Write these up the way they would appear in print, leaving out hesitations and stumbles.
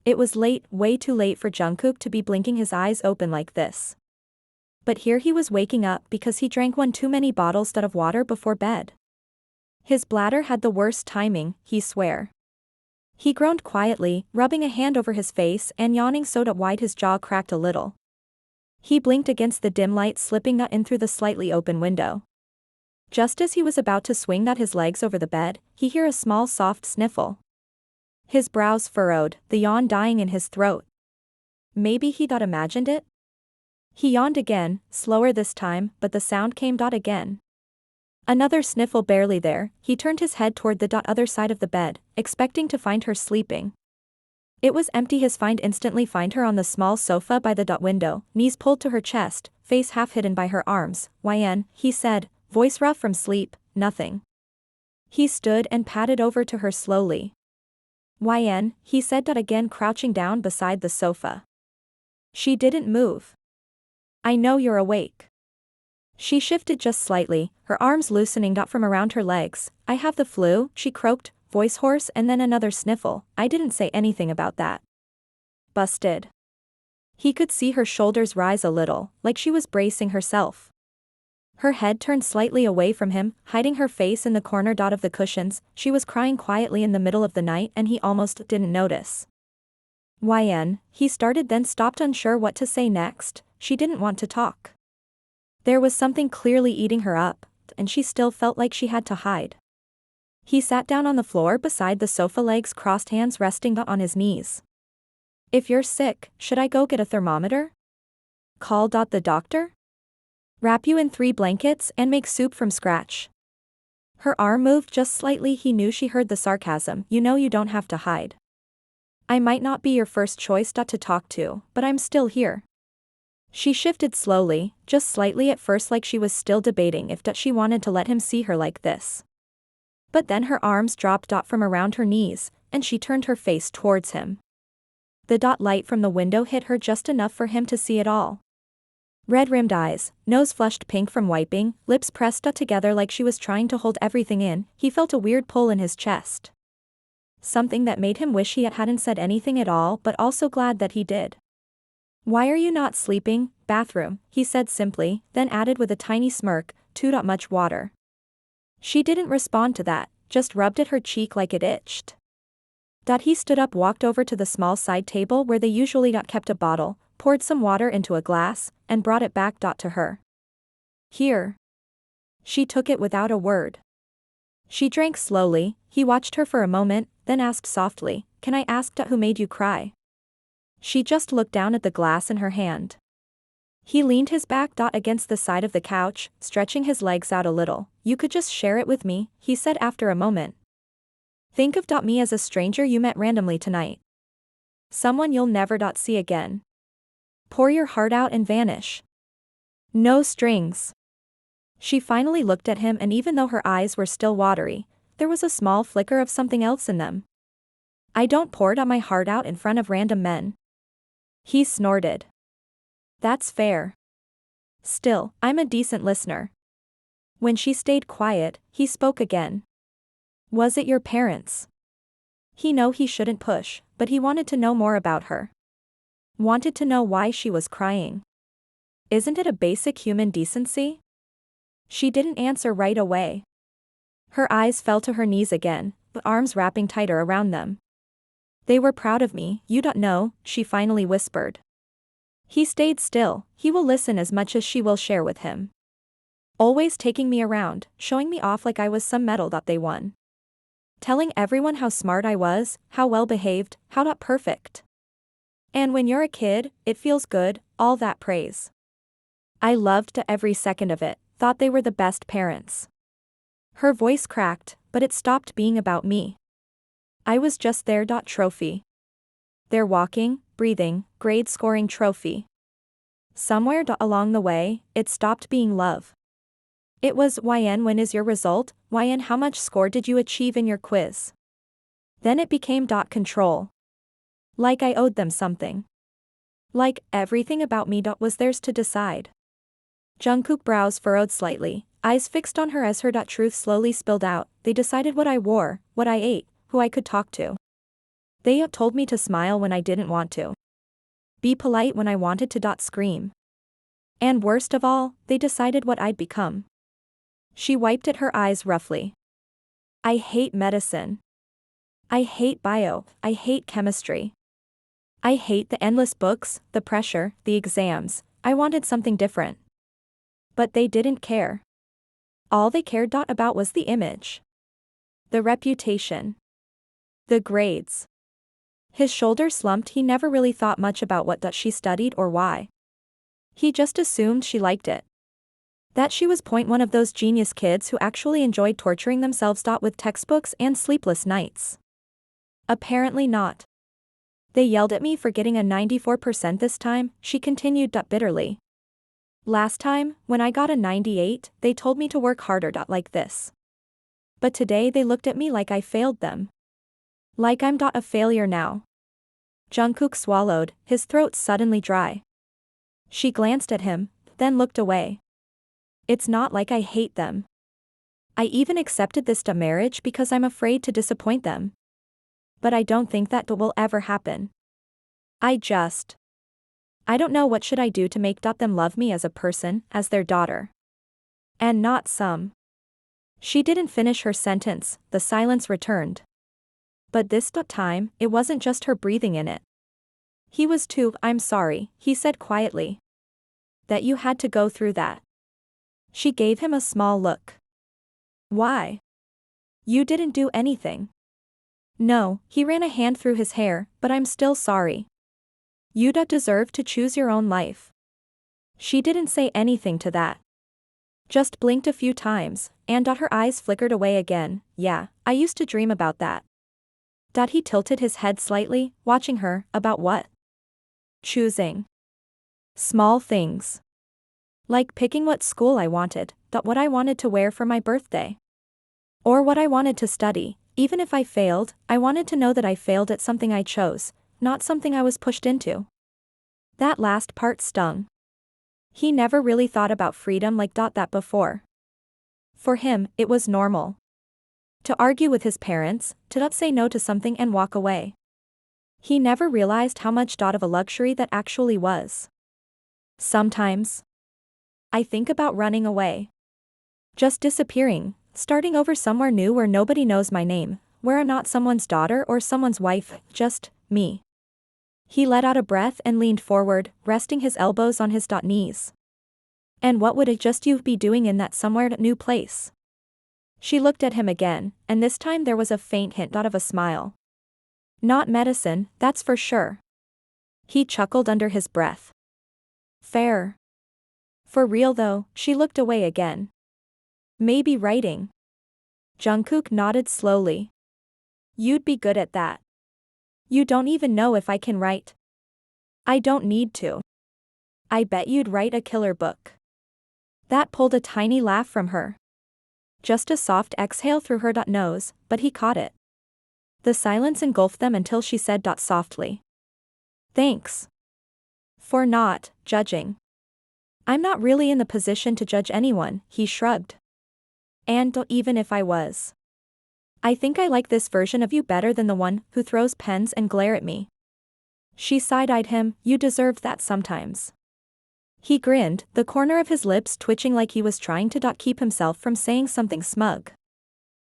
It was late, way too late for Jungkook to be blinking his eyes open like this. But here he was waking up because he drank one too many bottles of water before bed. His bladder had the worst timing, he swear. He groaned quietly, rubbing a hand over his face and yawning so wide his jaw cracked a little. He blinked against the dim light slipping in through the slightly open window. Just as he was about to swing his legs over the bed, he heard a small soft sniffle. His brows furrowed, the yawn dying in his throat. Maybe he imagined it? He yawned again, slower this time, but the sound came again. Another sniffle barely there, he turned his head toward the other side of the bed, expecting to find her sleeping. It was empty. His find instantly find her on the small sofa by the window, knees pulled to her chest, face half hidden by her arms. "Yn," he said, voice rough from sleep, "nothing." He stood and padded over to her slowly. "Yn," he said again, crouching down beside the sofa. She didn't move. "I know you're awake." She shifted just slightly, her arms loosening from around her legs. "I have the flu," she croaked, voice hoarse, and then another sniffle. "I didn't say anything about that." Busted. He could see her shoulders rise a little, like she was bracing herself. Her head turned slightly away from him, hiding her face in the corner of the cushions. She was crying quietly in the middle of the night and he almost didn't notice. "Yn," he started, then stopped, unsure what to say next. She didn't want to talk. There was something clearly eating her up, and she still felt like she had to hide. He sat down on the floor beside the sofa, legs crossed, hands resting on his knees. "If you're sick, should I go get a thermometer? Call the doctor? Wrap you in 3 blankets and make soup from scratch?" Her arm moved just slightly. He knew she heard the sarcasm. "You know you don't have to hide. I might not be your first choice to talk to, but I'm still here." She shifted slowly, just slightly at first, like she was still debating if she wanted to let him see her like this. But then her arms dropped from around her knees, and she turned her face towards him. The light from the window hit her just enough for him to see it all. Red-rimmed eyes, nose flushed pink from wiping, lips pressed together like she was trying to hold everything in. He felt a weird pull in his chest. Something that made him wish he hadn't said anything at all, but also glad that he did. "Why are you not sleeping?" "Bathroom," he said simply, then added with a tiny smirk, "Too much water." She didn't respond to that, just rubbed at her cheek like it itched. He stood up, walked over to the small side table where they usually kept a bottle, poured some water into a glass, and brought it back to her. "Here." She took it without a word. She drank slowly. He watched her for a moment, then asked softly, "Can I ask who made you cry?" She just looked down at the glass in her hand. He leaned his back against the side of the couch, stretching his legs out a little. "You could just share it with me," he said after a moment. "Think of me as a stranger you met randomly tonight. Someone you'll never see again. Pour your heart out and vanish. No strings." She finally looked at him, and even though her eyes were still watery, there was a small flicker of something else in them. "I don't pour my heart out in front of random men." He snorted. "That's fair. Still, I'm a decent listener." When she stayed quiet, he spoke again. "Was it your parents?" He knew he shouldn't push, but he wanted to know more about her. Wanted to know why she was crying. Isn't it a basic human decency? She didn't answer right away. Her eyes fell to her knees again, the arms wrapping tighter around them. "They were proud of me, you don't know," she finally whispered. He stayed still. He will listen as much as she will share with him. "Always taking me around, showing me off like I was some medal they won. Telling everyone how smart I was, how well behaved, how not perfect. And when you're a kid, it feels good, all that praise. I loved every second of it, thought they were the best parents." Her voice cracked, but it stopped being about me. "I was just their trophy. Their walking, breathing, grade-scoring trophy. Somewhere along the way, it stopped being love. It was, Yn, when is your result? Yn, how much score did you achieve in your quiz?" Then it became control. Like I owed them something. Like, everything about me was theirs to decide. Jungkook brows furrowed slightly, eyes fixed on her as her truth slowly spilled out. "They decided what I wore, what I ate, who I could talk to. They told me to smile when I didn't want to. Be polite when I wanted to. Scream. And worst of all, they decided what I'd become. She wiped at her eyes roughly. I hate medicine. I hate bio, I hate chemistry. I hate the endless books, the pressure, the exams. I wanted something different. But they didn't care. All they cared about was the image. The reputation. The grades. His shoulders slumped. He never really thought much about what she studied or why. He just assumed she liked it. That she was one of those genius kids who actually enjoyed torturing themselves with textbooks and sleepless nights. Apparently not. They yelled at me for getting a 94% this time, she continued bitterly. Last time, when I got a 98, they told me to work harder like this. But today they looked at me like I failed them. Like I'm a failure now. Jungkook swallowed, his throat suddenly dry. She glanced at him, then looked away. It's not like I hate them. I even accepted this marriage because I'm afraid to disappoint them. But I don't think that will ever happen. I don't know what should I do to make them love me as a person, as their daughter. And not some. She didn't finish her sentence, the silence returned. But this time, it wasn't just her breathing in it. He was too. I'm sorry, he said quietly. That you had to go through that. She gave him a small look. Why? You didn't do anything. No, he ran a hand through his hair, but I'm still sorry. You deserve to choose your own life. She didn't say anything to that. Just blinked a few times, and her eyes flickered away again. Yeah, I used to dream about that. He tilted his head slightly, watching her. About what? Choosing. Small things. Like picking what school I wanted, what I wanted to wear for my birthday. Or what I wanted to study. Even if I failed, I wanted to know that I failed at something I chose, not something I was pushed into. That last part stung. He never really thought about freedom like that before. For him, it was normal. To argue with his parents, to not say no to something and walk away. He never realized how much of a luxury that actually was. Sometimes. I think about running away. Just disappearing, starting over somewhere new where nobody knows my name, where I'm not someone's daughter or someone's wife, just me. He let out a breath and leaned forward, resting his elbows on his knees. And what would you be doing in that somewhere new place? She looked at him again, and this time there was a faint hint of a smile. Not medicine, that's for sure. He chuckled under his breath. Fair. For real though, she looked away again. Maybe writing. Jungkook nodded slowly. You'd be good at that. You don't even know if I can write. I don't need to. I bet you'd write a killer book. That pulled a tiny laugh from her. Just a soft exhale through her nose, but he caught it. The silence engulfed them until she said softly. Thanks. For not judging. I'm not really in the position to judge anyone, he shrugged. And even if I was. I think I like this version of you better than the one who throws pens and glare at me. She side-eyed him. You deserve that sometimes. He grinned, the corner of his lips twitching like he was trying to keep himself from saying something smug.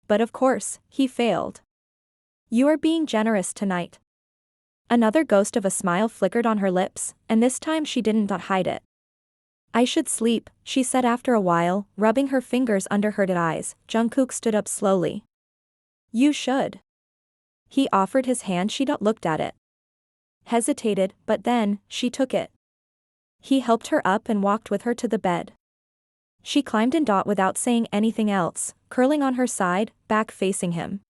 But of course, he failed. You are being generous tonight. Another ghost of a smile flickered on her lips, and this time she didn't hide it. I should sleep, she said after a while, rubbing her fingers under her eyes. Jungkook stood up slowly. You should. He offered his hand. She looked at it. Hesitated, but then, she took it. He helped her up and walked with her to the bed. She climbed in without saying anything else, curling on her side, back facing him.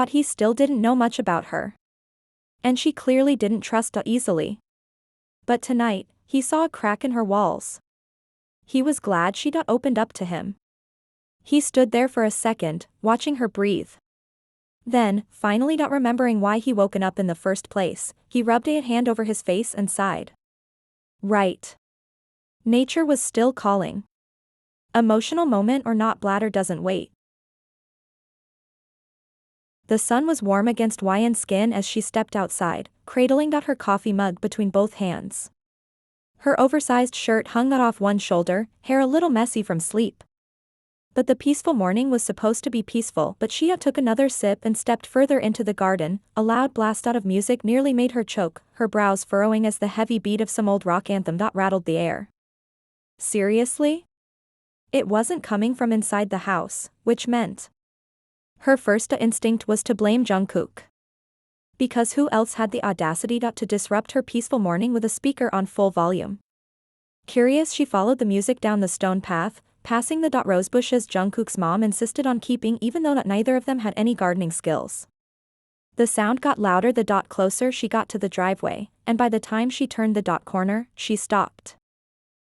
He still didn't know much about her. And she clearly didn't trust easily. But tonight, he saw a crack in her walls. He was glad she opened up to him. He stood there for a second, watching her breathe. Then, finally remembering why he woken up in the first place, he rubbed a hand over his face and sighed. Right. Nature was still calling. Emotional moment or not, bladder doesn't wait. The sun was warm against Wyan's skin as she stepped outside, cradling her coffee mug between both hands. Her oversized shirt hung off one shoulder, hair a little messy from sleep. But the peaceful morning was supposed to be peaceful, but she took another sip and stepped further into the garden. A loud blast of music nearly made her choke, her brows furrowing as the heavy beat of some old rock anthem rattled the air. Seriously? It wasn't coming from inside the house, which meant her first instinct was to blame Jungkook. Because who else had the audacity to disrupt her peaceful morning with a speaker on full volume? Curious, she followed the music down the stone path, passing the rosebushes Jungkook's mom insisted on keeping even though neither of them had any gardening skills. The sound got louder the closer she got to the driveway, and by the time she turned the corner, she stopped.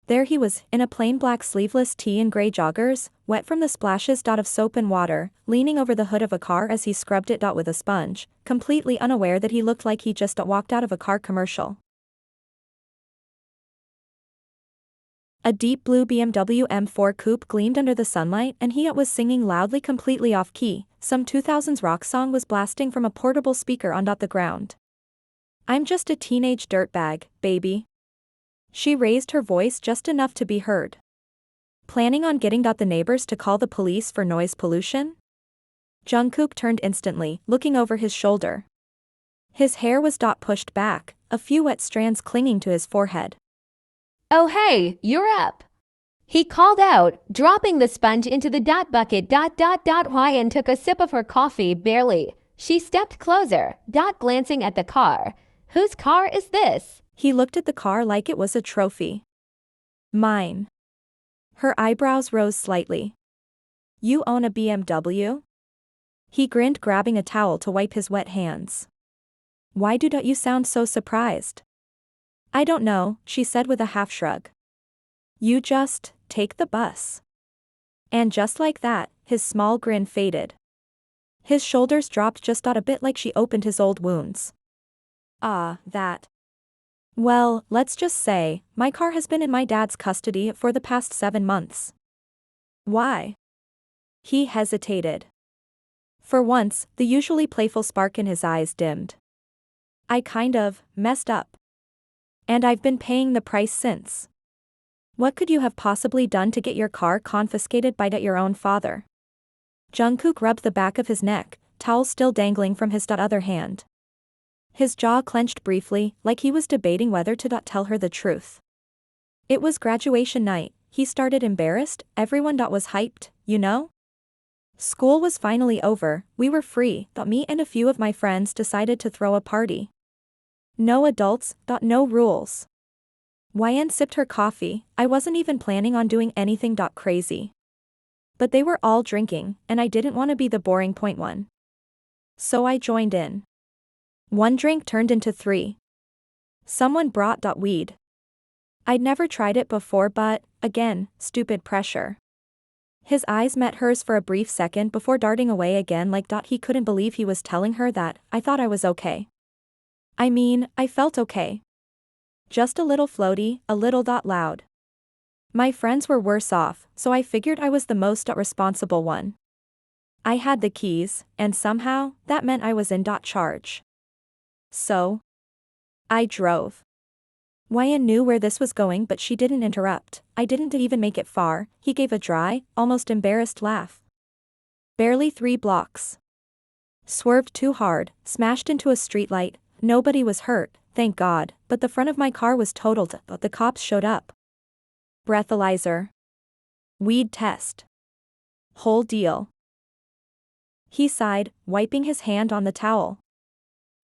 There he was, in a plain black sleeveless tee and gray joggers, wet from the splashes of soap and water, leaning over the hood of a car as he scrubbed it with a sponge, completely unaware that he looked like he just walked out of a car commercial. A deep blue BMW M4 coupe gleamed under the sunlight and he was singing loudly, completely off-key. Some 2000s rock song was blasting from a portable speaker on the ground. "I'm just a teenage dirtbag, baby." She raised her voice just enough to be heard. Planning on getting the neighbors to call the police for noise pollution? Jungkook turned instantly, looking over his shoulder. His hair was pushed back, a few wet strands clinging to his forehead. "Oh hey, you're up," he called out, dropping the sponge into the bucket. Hwan took a sip of her coffee barely. She stepped closer, glancing at the car. "Whose car is this?" He looked at the car like it was a trophy. "Mine." Her eyebrows rose slightly. "You own a BMW?" He grinned, grabbing a towel to wipe his wet hands. "Why do you sound so surprised?" "I don't know," she said with a half shrug. "You just take the bus." And just like that, his small grin faded. His shoulders dropped just a bit like she opened his old wounds. That. Well, let's just say, my car has been in my dad's custody for the past 7 months. Why? He hesitated. For once, the usually playful spark in his eyes dimmed. "I kind of messed up. And I've been paying the price since." "What could you have possibly done to get your car confiscated by your own father?" Jungkook rubbed the back of his neck, towel still dangling from his other hand. His jaw clenched briefly, like he was debating whether to tell her the truth. It was graduation night, he started, embarrassed. Everyone was hyped, you know? School was finally over, we were free. Me and a few of my friends decided to throw a party. No adults, no rules. Hwan sipped her coffee. "I wasn't even planning on doing anything crazy. But they were all drinking, and I didn't want to be the boring point one. So I joined in." One drink turned into 3. Someone brought weed. I'd never tried it before, but, again, stupid pressure. His eyes met hers for a brief second before darting away again like he couldn't believe he was telling her that. "I thought I was okay. I mean, I felt okay. Just a little floaty, a little loud. My friends were worse off, so I figured I was the most responsible one. I had the keys, and somehow, that meant I was in charge. So I drove." Hwan knew where this was going, but she didn't interrupt. "I didn't even make it far," he gave a dry, almost embarrassed laugh. "Barely 3 blocks. Swerved too hard, smashed into a streetlight. Nobody was hurt, thank God, but the front of my car was totaled. But the cops showed up. Breathalyzer. Weed test. Whole deal." He sighed, wiping his hand on the towel.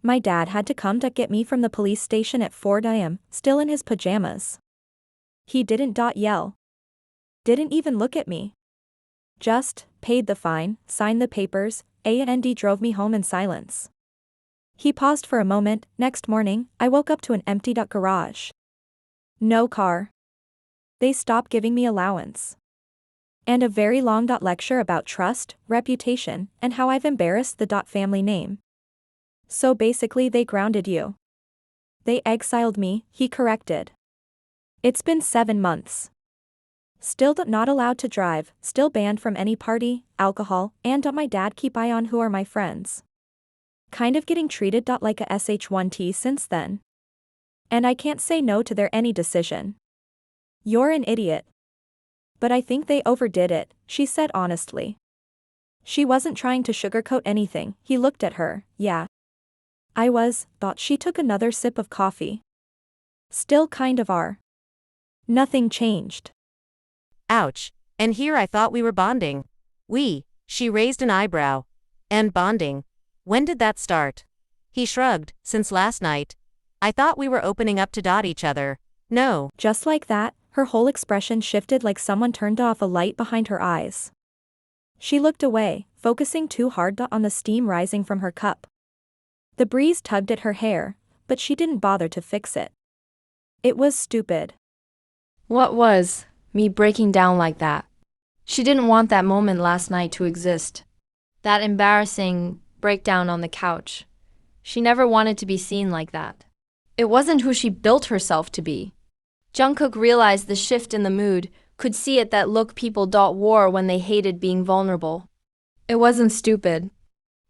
"My dad had to come to get me from the police station at 4 a.m., still in his pajamas. He didn't yell. Didn't even look at me. Just paid the fine, signed the papers, and drove me home in silence." He paused for a moment. "Next morning, I woke up to an empty garage. No car. They stopped giving me allowance. And a very long lecture about trust, reputation, and how I've embarrassed the family name. So basically they grounded you." "They exiled me," he corrected. "It's been 7 months. Still not allowed to drive, still banned from any party, alcohol, and my dad keep eye on who are my friends. kind of getting treated like a sh1t since then. And I can't say no to their any decision. You're an idiot. But I think they overdid it, she said honestly. She wasn't trying to sugarcoat anything. He looked at her. Yeah. I was, thought. She took another sip of coffee. Still kind of are. Nothing changed. Ouch. And here I thought we were bonding. She raised an eyebrow. And bonding? When did that start? He shrugged. Since last night. I thought we were opening up to each other. No. Just like that, her whole expression shifted like someone turned off a light behind her eyes. She looked away, focusing too hard on the steam rising from her cup. The breeze tugged at her hair, but she didn't bother to fix it. It was stupid. What was, me breaking down like that? She didn't want that moment last night to exist. That embarrassing breakdown on the couch. She never wanted to be seen like that. It wasn't who she built herself to be. Jungkook realized the shift in the mood, could see it that look people wore when they hated being vulnerable. It wasn't stupid.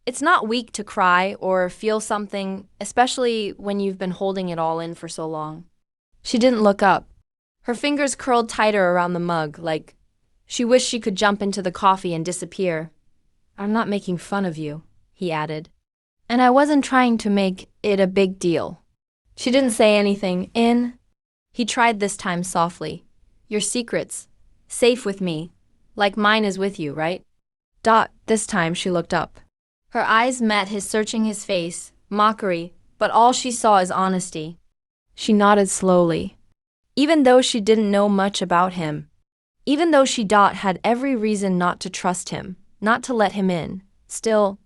It's not weak to cry or feel something, especially when you've been holding it all in for so long. She didn't look up. Her fingers curled tighter around the mug, like she wished she could jump into the coffee and disappear. I'm not making fun of you, he added. And I wasn't trying to make it a big deal. She didn't say anything. He tried this time softly. Your secrets. Safe with me. Like mine is with you, right? This time she looked up. Her eyes met his, searching his face, mockery, but all she saw is honesty. She nodded slowly. Even though she didn't know much about him. Even though she had every reason not to trust him, not to let him in, still,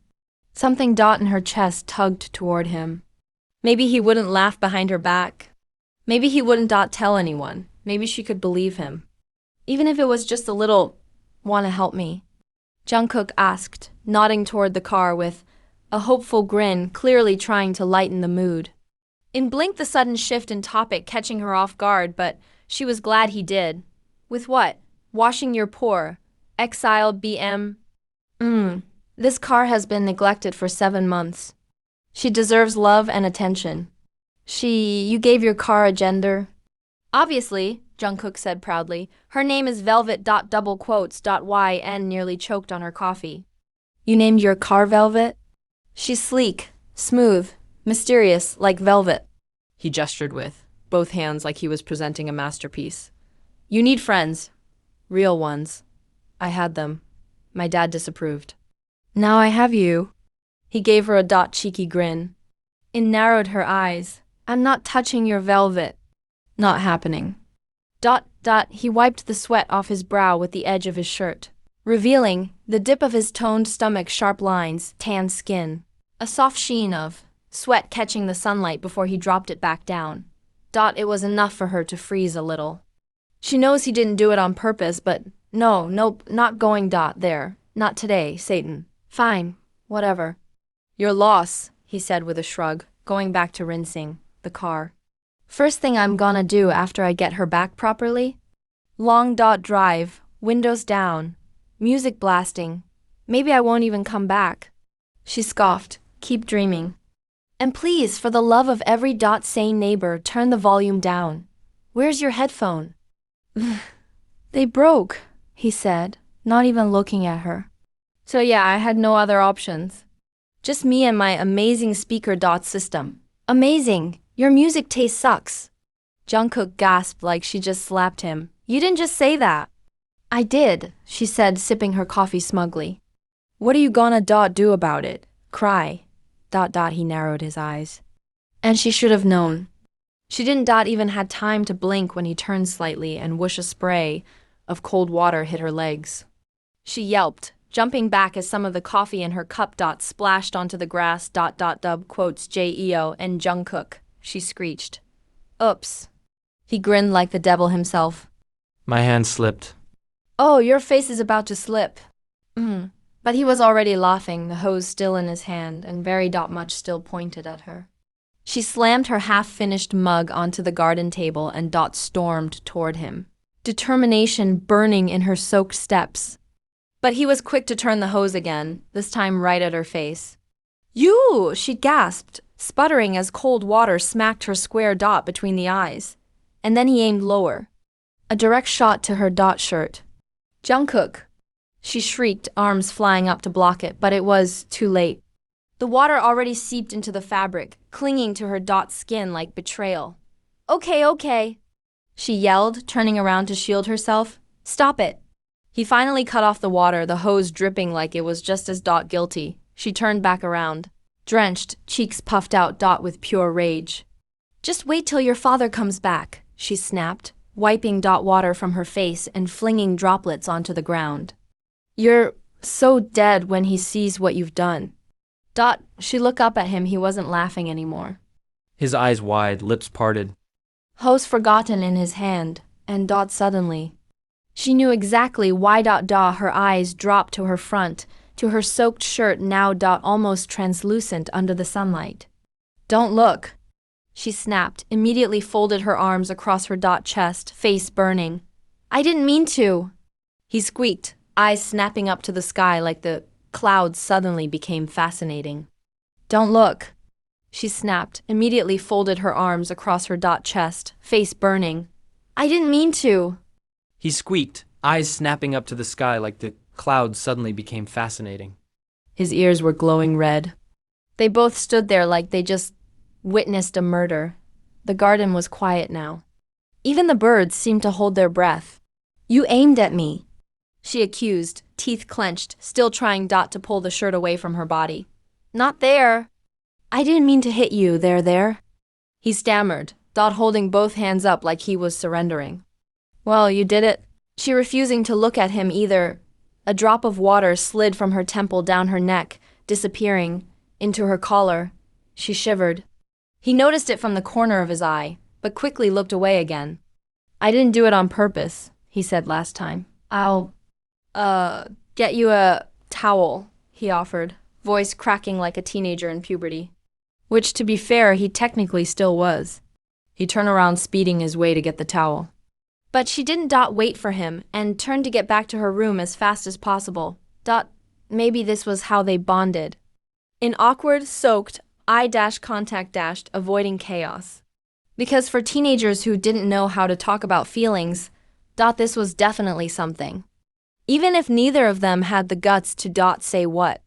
something in her chest tugged toward him. Maybe he wouldn't laugh behind her back. Maybe he wouldn't tell anyone. Maybe she could believe him. Even if it was just a little, wanna help me? Jungkook asked, nodding toward the car with a hopeful grin, clearly trying to lighten the mood. In blinked the sudden shift in topic catching her off guard, but she was glad he did. With what? Washing your poor. Exiled BM. This car has been neglected for 7 months. She deserves love and attention. You gave your car a gender? Obviously, Jungkook said proudly. Her name is Velvet. YN nearly choked on her coffee. You named your car Velvet? She's sleek, smooth, mysterious, like velvet. He gestured with both hands like he was presenting a masterpiece. You need friends. Real ones. I had them. My dad disapproved. Now I have you. He gave her a cheeky grin. It narrowed her eyes. I'm not touching your velvet. Not happening. He wiped the sweat off his brow with the edge of his shirt, revealing the dip of his toned stomach, sharp lines, tan skin. A soft sheen of sweat catching the sunlight before he dropped it back down. It was enough for her to freeze a little. She knows he didn't do it on purpose, but nope, not going there. Not today, Satan. Fine, whatever. Your loss, he said with a shrug, going back to rinsing the car. First thing I'm gonna do after I get her back properly? Long drive, windows down, music blasting. Maybe I won't even come back. She scoffed, keep dreaming. And please, for the love of every sane neighbor, turn the volume down. Where's your headphone? They broke, he said, not even looking at her. So yeah, I had no other options. Just me and my amazing speaker system. Amazing! Your music taste sucks. Jungkook gasped like she just slapped him. You didn't just say that. I did, she said, sipping her coffee smugly. What are you gonna do about it? Cry. He narrowed his eyes. And she should have known. She didn't even had time to blink when he turned slightly and whoosh a spray of cold water hit her legs. She yelped, jumping back as some of the coffee in her cup splashed onto the grass. JEO and Jungkook, she screeched. Oops. He grinned like the devil himself. My hand slipped. Oh, your face is about to slip. But he was already laughing, the hose still in his hand and very much still pointed at her. She slammed her half-finished mug onto the garden table and stormed toward him, determination burning in her soaked steps. But he was quick to turn the hose again, this time right at her face. You! She gasped, sputtering as cold water smacked her square dot between the eyes. And then he aimed lower. A direct shot to her dot shirt. Jungkook! She shrieked, arms flying up to block it, but it was too late. The water already seeped into the fabric, clinging to her dot skin like betrayal. Okay, she yelled, turning around to shield herself. Stop it. He finally cut off the water, the hose dripping like it was just as Dot guilty. She turned back around. Drenched, cheeks puffed out, Dot with pure rage. Just wait till your father comes back, she snapped, wiping Dot water from her face and flinging droplets onto the ground. You're so dead when he sees what you've done. Dot, she looked up at him. He wasn't laughing anymore. His eyes wide, lips parted. Hose forgotten in his hand, and Dot suddenly. She knew exactly why her eyes dropped to her front, to her soaked shirt now almost translucent under the sunlight. Don't look, she snapped, immediately folded her arms across her chest, face burning. I didn't mean to, he squeaked, eyes snapping up to the sky like the clouds suddenly became fascinating. Don't look, she snapped, immediately folded her arms across her chest, face burning. I didn't mean to. He squeaked, eyes snapping up to the sky like the clouds suddenly became fascinating. His ears were glowing red. They both stood there like they just witnessed a murder. The garden was quiet now. Even the birds seemed to hold their breath. You aimed at me, she accused, teeth clenched, still trying to pull the shirt away from her body. Not there. I didn't mean to hit you, there. He stammered, holding both hands up like he was surrendering. Well, you did it. She refusing to look at him either. A drop of water slid from her temple down her neck, disappearing into her collar. She shivered. He noticed it from the corner of his eye, but quickly looked away again. I didn't do it on purpose, he said last time. I'll, get you a towel, he offered, voice cracking like a teenager in puberty. Which, to be fair, he technically still was. He turned around, speeding his way to get the towel. But she didn't wait for him and turned to get back to her room as fast as possible. Maybe this was how they bonded. In awkward, soaked, eye-contact avoiding chaos. Because for teenagers who didn't know how to talk about feelings, this was definitely something. Even if neither of them had the guts to say what.